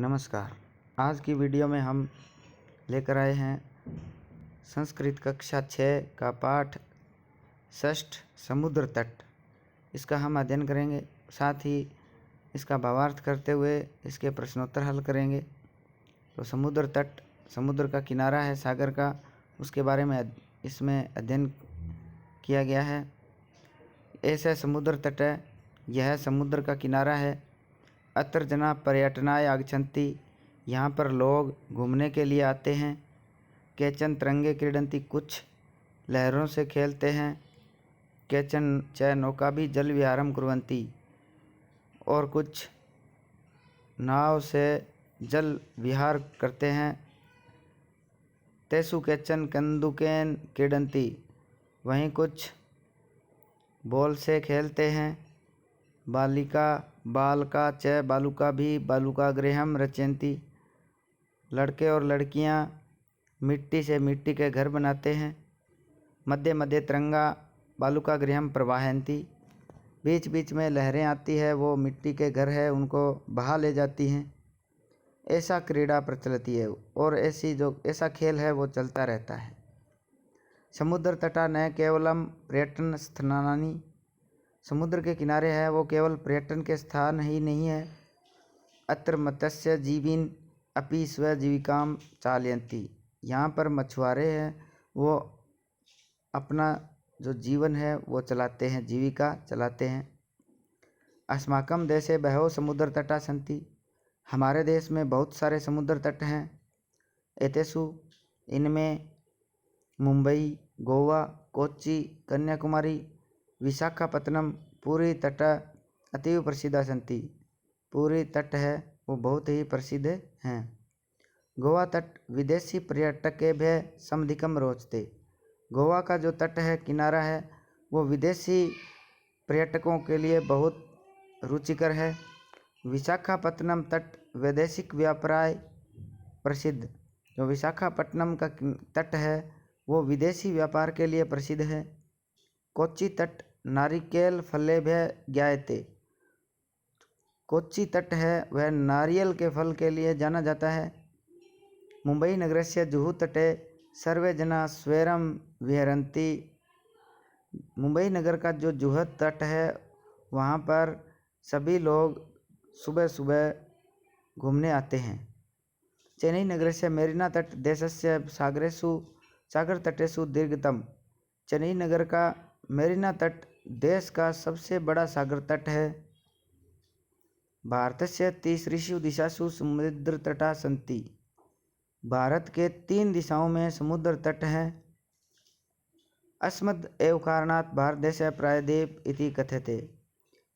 नमस्कार। आज की वीडियो में हम लेकर आए हैं संस्कृत कक्षा 6 का पाठ षष्ठ समुद्र तट। इसका हम अध्ययन करेंगे, साथ ही इसका भावार्थ करते हुए इसके प्रश्नोत्तर हल करेंगे। तो समुद्र तट समुद्र का किनारा है, सागर का, उसके बारे में इसमें अध्ययन किया गया है। ऐसा समुद्र तट है, यह समुद्र का किनारा है। अत्र जना पर्यटनाय आगच्छन्ति, यहाँ पर लोग घूमने के लिए आते हैं। केचन तरंगे क्रीडन्ति, कुछ लहरों से खेलते हैं। केचन च नौका भी जल विहारम कुर्वन्ति, और कुछ नाव से जल विहार करते हैं। तेसु केचन कन्दुकेन क्रीडन्ति, वहीं कुछ बॉल से खेलते हैं। बालिका च बालुका भी बालुका गृहम रचयन्ति, लड़के और लड़कियां मिट्टी से मिट्टी के घर बनाते हैं। मध्य मध्य तरंगा बालुका गृहम प्रवाहयन्ति, बीच बीच में लहरें आती है, वो मिट्टी के घर है उनको बहा ले जाती हैं। ऐसा क्रीड़ा प्रचलती है, और ऐसा खेल है वो चलता रहता है। समुद्र तटा न केवलम पर्यटन स्थानानि, समुद्र के किनारे है वो केवल पर्यटन के स्थान ही नहीं है। अत्र मत्स्य जीविन अपि स्वजीविकाम चालयन्ति, यहाँ पर मछुआरे हैं वो अपना जो जीवन है वो चलाते हैं, जीविका चलाते हैं। अस्माकं देशे बहवो समुद्र तटा सन्ति, हमारे देश में बहुत सारे समुद्र तट हैं। एतेषु, इनमें मुंबई, गोवा, कोच्चि, कन्याकुमारी, विशाखापत्तनम, पूरी तट अतीव प्रसिद्ध सन्ति, पूरी तट है वो बहुत ही प्रसिद्ध हैं। गोवा तट विदेशी पर्यटकेभ्यः समधिकम रोचते, गोवा का जो तट है, किनारा है, वो विदेशी पर्यटकों के लिए बहुत रुचिकर है। विशाखापत्तनम तट वैदेशिक व्यापाराय प्रसिद्ध, जो विशाखापट्टनम का तट है वो विदेशी व्यापार के लिए प्रसिद्ध है। कोच्चि तट नारिकेल फलेभ्यः ज्ञायते, कोच्चि तट है वह नारियल के फल के लिए जाना जाता है। मुंबई नगरस्य जुहू तटे सर्वे जना स्वैरम विहरन्ति, मुंबई नगर का जो जुहू तट है वहाँ पर सभी लोग सुबह सुबह घूमने आते हैं। चेन्नई नगरस्य मेरिना तट देशस्य सागर तटेषु दीर्घतम, चेन्नई नगर का मेरिना तट देश का सबसे बड़ा सागर तट है। भारतस्य तीसरीषु दिशासु समुद्र तटा सन्ति, भारत के 3 दिशाओं में समुद्र तट हैं। अस्मद् एव कारणात् भारतदेशः प्रायद्वीप इति कथ्यते,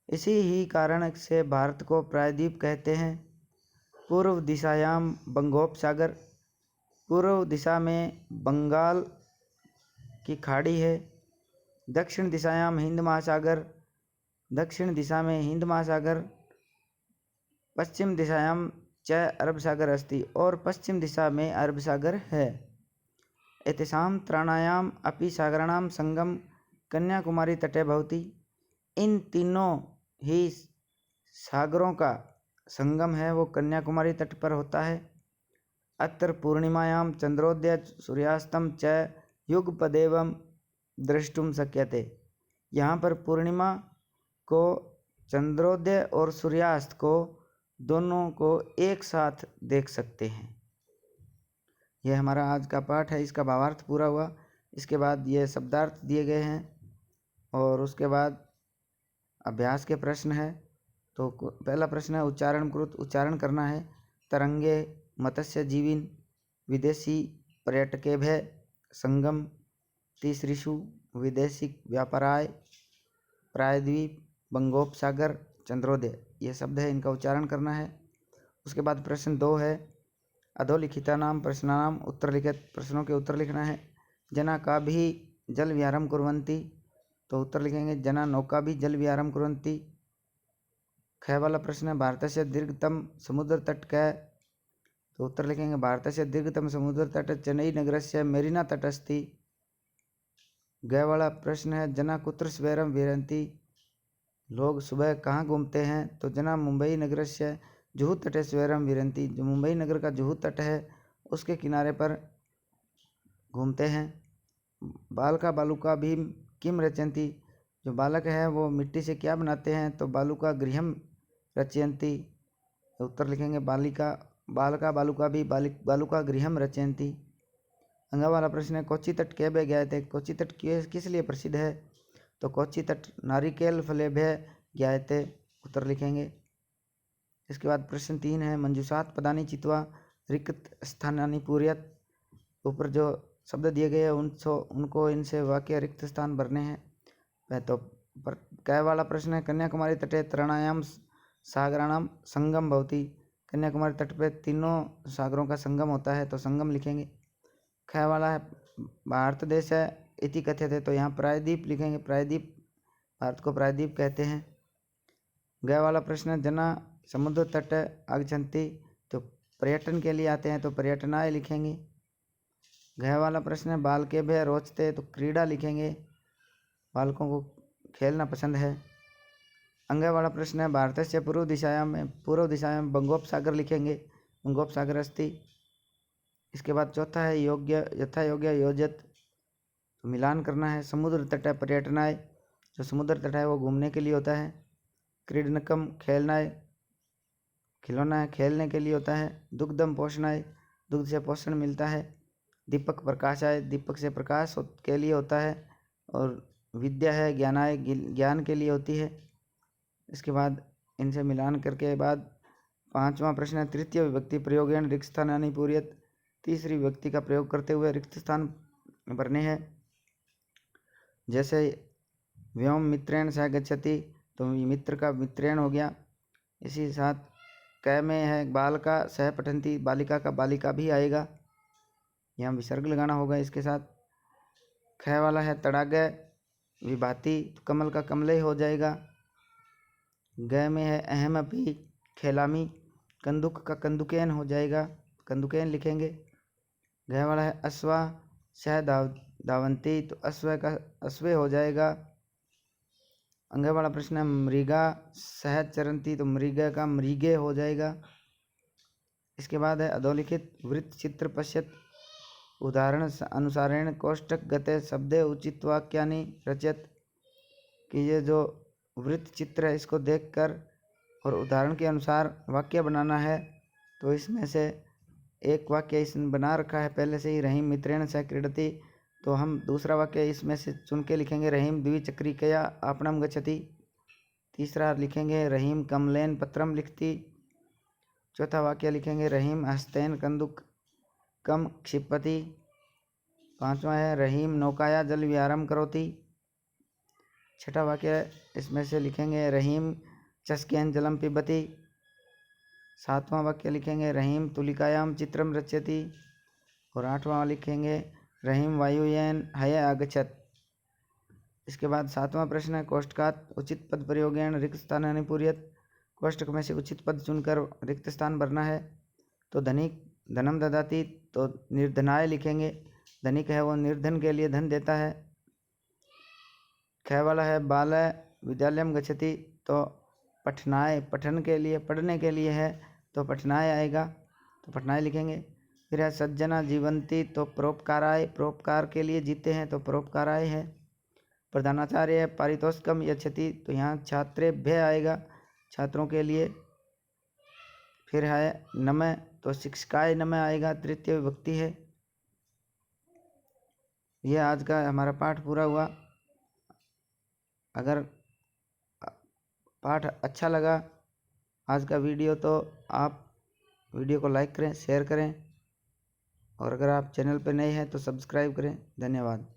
इसी ही कारण से भारत को प्रायद्वीप कहते हैं। पूर्व दिशायां बंगोपसागर, पूर्व दिशा में बंगाल की खाड़ी है। दक्षिण दिशायां हिंद महासागर, दक्षिण दिशा में हिंद महासागर। पश्चिम दिशायां च अरब सागर अस्ति, और पश्चिम दिशा में अरब सागर है। एतेषां त्रयाणाम् अपि सागराणां संगम कन्याकुमारी तटे भवति, इन तीनों ही सागरों का संगम है वो कन्याकुमारी तट पर होता है। अत्र पूर्णिमायां चंद्रोदय सूर्यास्तम च युगपदेवं द्रष्टुम शक्यते, यहाँ पर पूर्णिमा को, चंद्रोदय और सूर्यास्त को दोनों को एक साथ देख सकते हैं। यह हमारा आज का पाठ है, इसका भावार्थ पूरा हुआ। इसके बाद ये शब्दार्थ दिए गए हैं और उसके बाद अभ्यास के प्रश्न है। तो पहला प्रश्न है उच्चारणकृत, उच्चारण करना है। तरंगे मत्स्य जीविन विदेशी पर्यटकेभ्यः संगम तीसरीषु विदेशिक व्यापाराय प्रायद्वीप बंगोपसागर चंद्रोदय, ये शब्द है, इनका उच्चारण करना है। उसके बाद प्रश्न 2 है अधोलिखितानां प्रश्नानां उत्तरलिखित, प्रश्नों के उत्तर लिखना है। जना का भी जल विहारम कुर्वन्ति, तो उत्तर लिखेंगे जना नौका भी जल विहारम कुर्वन्ति। ख वाला प्रश्न है भारतस्य दीर्घतम समुद्र तट कै, तो उत्तर लिखेंगे भारतस्य दीर्घतम समुद्र तट चेन्नई नगरस्य मेरिना तट अस्ति। ग वाला प्रश्न है जना कुत्र स्वैरम विहरन्ति, लोग सुबह कहाँ घूमते हैं, तो जना मुंबई नगरस्य जुहू तटे स्वैरम विरंती, जो मुंबई नगर का जुहू तट है उसके किनारे पर घूमते हैं। बालका बालुका भी किम रचयन्ति, जो बालक है वो मिट्टी से क्या बनाते हैं, तो बालुका गृहम रचयन्ति। उत्तर लिखेंगे बालका बालुका भी बालुका गृहम रचयन्ति। अंगा वाला प्रश्न है, कोच्चि तट केबे गए थे, कोच्चि तट किस लिए प्रसिद्ध है, तो कोच्चि तट नारिकेल फलेभ्य गए थे। उत्तर लिखेंगे। इसके बाद प्रश्न 3 है, मंजूषात पदानि चित्वा रिक्त स्थानानि पूरयत। ऊपर जो शब्द दिए गए हैं उनको इनसे वाक्य रिक्त स्थान भरने हैं। तो क वाला प्रश्न है, कन्याकुमारी तटे त्रणायाम सागराणाम संगम भवति। कन्याकुमारी तट पे तीनों सागरों का संगम होता है, तो संगम लिखेंगे। ख वाला है, भारत देश है इति कथ्यते, तो यहाँ प्रायद्वीप लिखेंगे। प्रायद्वीप, भारत को प्रायद्वीप कहते हैं। ग वाला प्रश्न है, जना समुद्र तट आगच्छन्ति, तो पर्यटन के लिए आते हैं, तो पर्यटनाय लिखेंगे। घ वाला प्रश्न है, बालकेभ्यः रोचते, तो क्रीड़ा लिखेंगे, बालकों को खेलना पसंद है। अंग वाला प्रश्न है, भारतस्य पूर्व दिशायां बंगोपसागर लिखेंगे, बंगोपसागर अस्ति। इसके बाद चौथा है, यथा योग्य योजत, तो मिलान करना है। समुद्र तट है पर्यटनाय, जो समुद्र तट है वो घूमने के लिए होता है। क्रीडनकम खेलनाय, खिलौना है खेलने के लिए होता है। दुग्धम पोषणाय, दुग्ध से पोषण मिलता है। दीपक प्रकाशाय, दीपक से प्रकाश के लिए होता है। और विद्या है ज्ञानाय, ज्ञान के लिए होती है। इसके बाद इनसे मिलान करके बाद 5वां प्रश्न है, तृतीय विभक्ति प्रयोगेण रिक्त स्थानानि पूरयत। तीसरी विभक्ति का प्रयोग करते हुए रिक्त स्थान भरने हैं। जैसे व्योम मित्रेण सह गच्छति, तो मित्र का मित्रेण हो गया। इसी साथ क में है, बालका सह पठन्ति, बालिका का बालिका भी आएगा, यहाँ विसर्ग लगाना होगा इसके साथ। ख वाला है, तड़ागे विभाति, तो कमल का कमले हो जाएगा। ग में है, अहम अपि खेलामी, कंदुक का कंदुकेन हो जाएगा, कंदुकेन लिखेंगे। घ वाला है, अश्वा सह धावंती, तो अश्व का अश्वे हो जाएगा। अंग वाला प्रश्न है, मृगा सह चरंती, तो मृग का मृगे हो जाएगा। इसके बाद है, अधोलिखित वृत्त चित्र पश्यत उदाहरण अनुसारेण कोष्टक गते शब्दे उचित वाक्यानि रचयत, कि ये जो वृत्त चित्र है इसको देखकर और उदाहरण के अनुसार वाक्य बनाना है। तो इसमें से एक वाक्य इसने बना रखा है पहले से ही, रहीम मित्रेण सह क्रीडति, तो हम दूसरा वाक्य इसमें से चुन के लिखेंगे, रहीम द्विचक्रिकया आपणम गच्छति। तीसरा लिखेंगे, रहीम कमलेन पत्रम लिखति। चौथा वाक्य लिखेंगे, रहीम हस्तेन कंदुक कम क्षिपति। 5वां है, रहीम नौकाया जल विहारम करोति। छठा वाक्य इसमें से लिखेंगे, रहीम चस्केन जलम पिबति। 7वां वाक्य लिखेंगे, रहीम तुलिकायाम चित्रम रचयति। और 8वां लिखेंगे, रहीम वायुयेन हय आगच्छत। इसके बाद 7वां प्रश्न है, कोष्टकात उचित पद प्रयोगेण रिक्त स्थानानि पूरयत। कोष्टक में से उचित पद चुनकर रिक्त स्थान भरना है। तो धनिक धनम ददाति, तो निर्धनाय लिखेंगे, धनिक है वो निर्धन के लिए धन देता है। ख वाला है, बाल विद्यालयम गच्छति, तो पठनाय पठन के लिए पढ़ने के लिए है, तो पठनाय आएगा, तो पठनाय लिखेंगे। फिर है, सज्जना जीवंती, तो परोपकाराय, परोपकार के लिए जीते हैं, तो परोपकाराय है। प्रधानाचार्य पारितोषिकम यच्छति, तो यहाँ छात्रेभ्य आएगा, छात्रों के लिए। फिर है नमः, तो शिक्षकाय नमः आएगा, तृतीय विभक्ति है। यह आज का हमारा पाठ पूरा हुआ। अगर पाठ अच्छा लगा आज का वीडियो, तो आप वीडियो को लाइक करें, शेयर करें, और अगर आप चैनल पर नए हैं तो सब्सक्राइब करें। धन्यवाद।